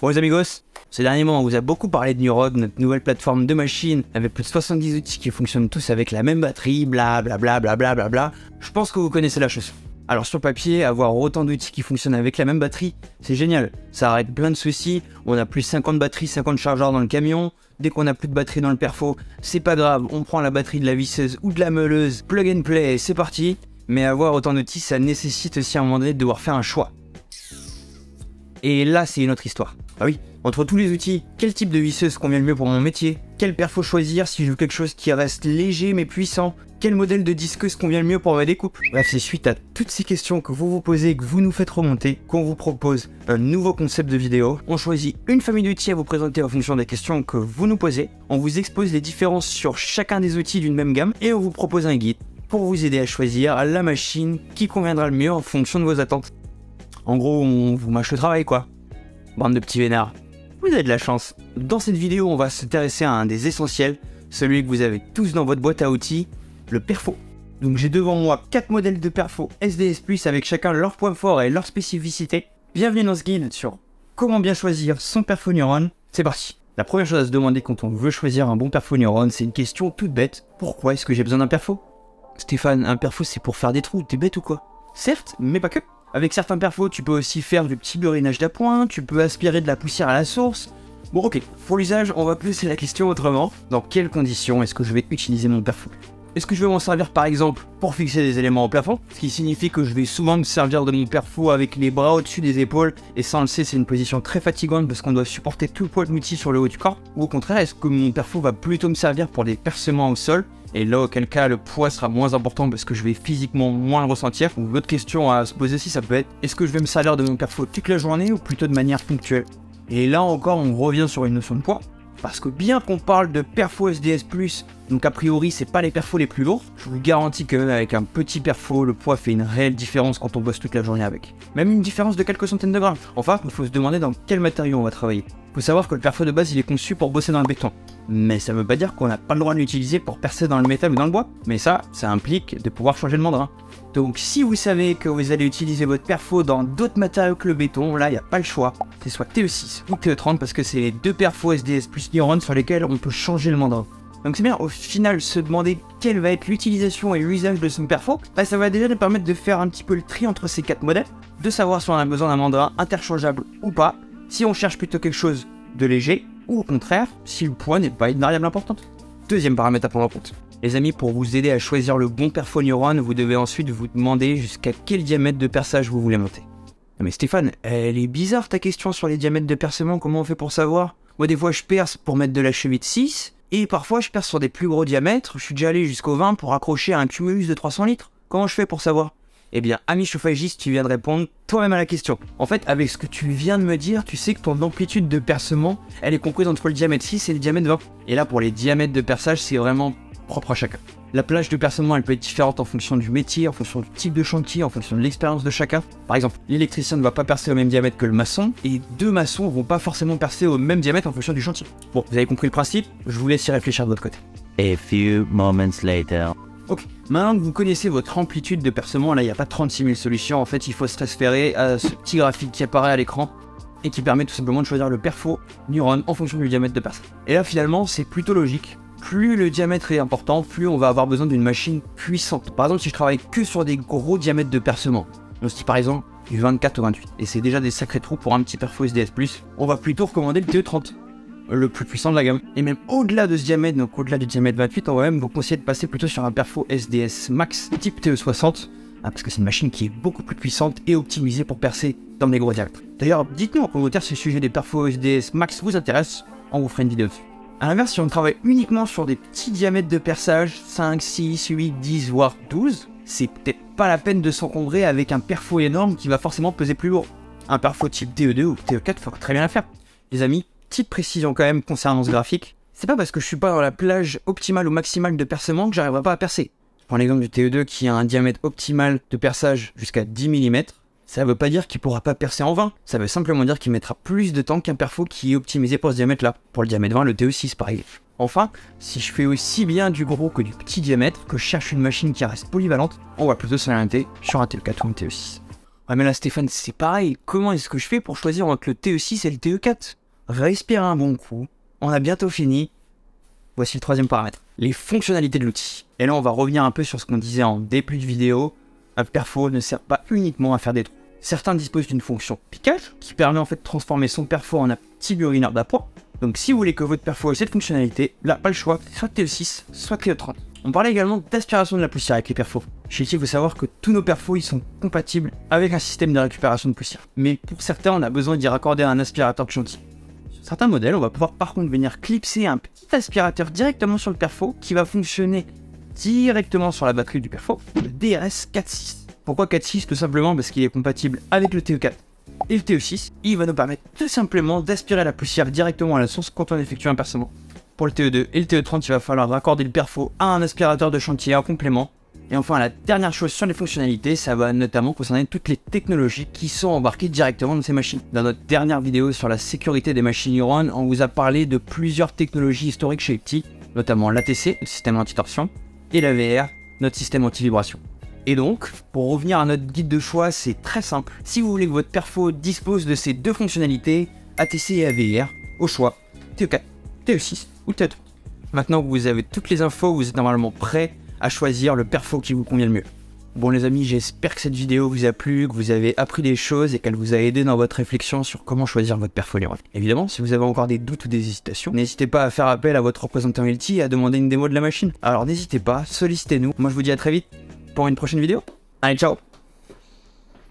Bon les amigos, ces derniers mois on vous a beaucoup parlé de Neurog, notre nouvelle plateforme de machine avec plus de 70 outils qui fonctionnent tous avec la même batterie, blablabla, blablabla. Je pense que vous connaissez la chose. Alors sur papier, avoir autant d'outils qui fonctionnent avec la même batterie, c'est génial. Ça arrête plein de soucis, on a plus 50 batteries, 50 chargeurs dans le camion. Dès qu'on a plus de batterie dans le perfo, c'est pas grave, on prend la batterie de la visseuse ou de la meuleuse, plug and play et c'est parti. Mais avoir autant d'outils, ça nécessite aussi à un moment donné de devoir faire un choix. Et là, c'est une autre histoire. Ah oui, entre tous les outils, quel type de visseuse convient le mieux pour mon métier? Quel perfo choisir si je veux quelque chose qui reste léger mais puissant? Quel modèle de disqueuse convient le mieux pour ma découpe? Bref, c'est suite à toutes ces questions que vous vous posez et que vous nous faites remonter qu'on vous propose un nouveau concept de vidéo. On choisit une famille d'outils à vous présenter en fonction des questions que vous nous posez. On vous expose les différences sur chacun des outils d'une même gamme et on vous propose un guide pour vous aider à choisir la machine qui conviendra le mieux en fonction de vos attentes. En gros, on vous mâche le travail quoi. Bande de petits vénards. Vous avez de la chance. Dans cette vidéo, on va s'intéresser à un des essentiels, celui que vous avez tous dans votre boîte à outils, le perfo. Donc j'ai devant moi 4 modèles de perfo SDS+, avec chacun leurs points forts et leurs spécificités. Bienvenue dans ce guide sur comment bien choisir son perfo Neuron. C'est parti. La première chose à se demander quand on veut choisir un bon perfo Neuron, c'est une question toute bête. Pourquoi est-ce que j'ai besoin d'un perfo? Stéphane, un perfo c'est pour faire des trous, t'es bête ou quoi? Certes, mais pas que. Avec certains perfos, tu peux aussi faire du petit burinage d'appoint, tu peux aspirer de la poussière à la source. Bon ok, pour l'usage, on va poser la question autrement. Dans quelles conditions est-ce que je vais utiliser mon perfo? Est-ce que je vais m'en servir par exemple pour fixer des éléments au plafond? Ce qui signifie que je vais souvent me servir de mon perfo avec les bras au-dessus des épaules. Et ça on le sait, c'est une position très fatigante parce qu'on doit supporter tout le poids de l'outil sur le haut du corps. Ou au contraire, est-ce que mon perfo va plutôt me servir pour des percements au sol? Et là, auquel cas, le poids sera moins important parce que je vais physiquement moins le ressentir. Ou l'autre question à se poser aussi, ça peut être, est-ce que je vais me servir de mon perfo toute la journée ou plutôt de manière ponctuelle? Et là encore, on revient sur une notion de poids. Parce que bien qu'on parle de perfo SDS+, donc a priori, c'est pas les perfos les plus lourds, je vous garantis que même avec un petit perfo, le poids fait une réelle différence quand on bosse toute la journée avec. Même une différence de quelques centaines de grammes. Enfin, il faut se demander dans quel matériau on va travailler. Faut savoir que le perfo de base, il est conçu pour bosser dans le béton. Mais ça veut pas dire qu'on n'a pas le droit de l'utiliser pour percer dans le métal ou dans le bois. Mais ça implique de pouvoir changer le mandrin. Donc si vous savez que vous allez utiliser votre perfo dans d'autres matériaux que le béton, là il n'y a pas le choix. C'est soit TE6 ou TE30 parce que c'est les deux perfos SDS+ Neuron sur lesquels on peut changer le mandrin. Donc c'est bien au final se demander quelle va être l'utilisation et l'usage de son perfo, bah, ça va déjà nous permettre de faire un petit peu le tri entre ces 4 modèles, de savoir si on a besoin d'un mandrin interchangeable ou pas, si on cherche plutôt quelque chose de léger, ou au contraire, si le poids n'est pas une variable importante. Deuxième paramètre à prendre en compte. Les amis, pour vous aider à choisir le bon perfo Neuron, vous devez ensuite vous demander jusqu'à quel diamètre de perçage vous voulez monter. Non mais Stéphane, elle est bizarre ta question sur les diamètres de percement, comment on fait pour savoir? Moi des fois je perce pour mettre de la cheville de 6, et parfois je perce sur des plus gros diamètres, je suis déjà allé jusqu'au 20 pour accrocher à un cumulus de 300 litres. Comment je fais pour savoir? Eh bien, ami chauffagiste, tu viens de répondre toi-même à la question. En fait, avec ce que tu viens de me dire, tu sais que ton amplitude de percement, elle est comprise entre le diamètre 6 et le diamètre 20. Et là, pour les diamètres de perçage, c'est vraiment propre à chacun. La plage de percement, elle peut être différente en fonction du métier, en fonction du type de chantier, en fonction de l'expérience de chacun. Par exemple, l'électricien ne va pas percer au même diamètre que le maçon, et deux maçons vont pas forcément percer au même diamètre en fonction du chantier. Bon, vous avez compris le principe, je vous laisse y réfléchir de votre côté. A few moments later. Ok, maintenant que vous connaissez votre amplitude de percement, là il n'y a pas 36 000 solutions, en fait il faut se transférer à ce petit graphique qui apparaît à l'écran et qui permet tout simplement de choisir le perfo Neuron en fonction du diamètre de perçage. Et là finalement c'est plutôt logique, plus le diamètre est important, plus on va avoir besoin d'une machine puissante. Par exemple si je travaille que sur des gros diamètres de percement, on se dit par exemple du 24 au 28, et c'est déjà des sacrés trous pour un petit perfo SDS+, on va plutôt recommander le TE30. Le plus puissant de la gamme. Et même au-delà de ce diamètre, donc au-delà du diamètre 28, on va même vous conseiller de passer plutôt sur un perfo SDS Max type TE60, parce que c'est une machine qui est beaucoup plus puissante et optimisée pour percer dans les gros diamètres. D'ailleurs, dites-nous en commentaire si le sujet des perfos SDS Max vous intéresse, on vous fera une vidéo dessus. A l'inverse, si on travaille uniquement sur des petits diamètres de perçage, 5, 6, 8, 10, voire 12, c'est peut-être pas la peine de s'encombrer avec un perfo énorme qui va forcément peser plus lourd. Un perfo type TE2 ou TE4 faut très bien la faire. Les amis, petite précision quand même concernant ce graphique, c'est pas parce que je suis pas dans la plage optimale ou maximale de percement que j'arriverai pas à percer. Je prends l'exemple du TE2 qui a un diamètre optimal de perçage jusqu'à 10 mm, ça veut pas dire qu'il pourra pas percer en 20, ça veut simplement dire qu'il mettra plus de temps qu'un perfo qui est optimisé pour ce diamètre là, pour le diamètre 20, le TE6 par exemple. Enfin, si je fais aussi bien du gros que du petit diamètre, que je cherche une machine qui reste polyvalente, on va plutôt s'orienter sur un TE4 ou un TE6. Ah mais là Stéphane, c'est pareil, comment est-ce que je fais pour choisir entre le TE6 et le TE4? Respire un bon coup, on a bientôt fini. Voici le troisième paramètre, les fonctionnalités de l'outil. Et là on va revenir un peu sur ce qu'on disait en début de vidéo. Un perfo ne sert pas uniquement à faire des trous. Certains disposent d'une fonction piquage qui permet en fait de transformer son perfo en un petit urinaire d'appoint. Donc si vous voulez que votre perfo ait cette fonctionnalité, là pas le choix, soit TE6, soit TE30. On parlait également d'aspiration de la poussière avec les perfos. Chez Yeti, il faut savoir que tous nos perfos ils sont compatibles avec un système de récupération de poussière. Mais pour certains, on a besoin d'y raccorder un aspirateur de chantier. Sur certains modèles, on va pouvoir par contre venir clipser un petit aspirateur directement sur le perfo qui va fonctionner directement sur la batterie du perfo, le DRS 4.6. Pourquoi 4.6? Tout simplement parce qu'il est compatible avec le TE4 et le TE6. Il va nous permettre tout simplement d'aspirer la poussière directement à la source quand on effectue un percement. Pour le TE2 et le TE30, il va falloir raccorder le perfo à un aspirateur de chantier en complément. Et enfin, la dernière chose sur les fonctionnalités, ça va notamment concerner toutes les technologies qui sont embarquées directement dans ces machines. Dans notre dernière vidéo sur la sécurité des machines Neuron, on vous a parlé de plusieurs technologies historiques chez Yeti, notamment l'ATC, le système anti-torsion, et la VR, notre système anti-vibration. Et donc, pour revenir à notre guide de choix, c'est très simple. Si vous voulez que votre perfo dispose de ces deux fonctionnalités, ATC et AVR, au choix, TE4, TE6 ou TE3. Maintenant que vous avez toutes les infos, vous êtes normalement prêt à choisir le perfo qui vous convient le mieux. Bon les amis, j'espère que cette vidéo vous a plu, que vous avez appris des choses et qu'elle vous a aidé dans votre réflexion sur comment choisir votre perfo Neuron. Évidemment, si vous avez encore des doutes ou des hésitations, n'hésitez pas à faire appel à votre représentant Yeti et à demander une démo de la machine. Alors n'hésitez pas, sollicitez-nous. Moi je vous dis à très vite pour une prochaine vidéo. Allez, ciao!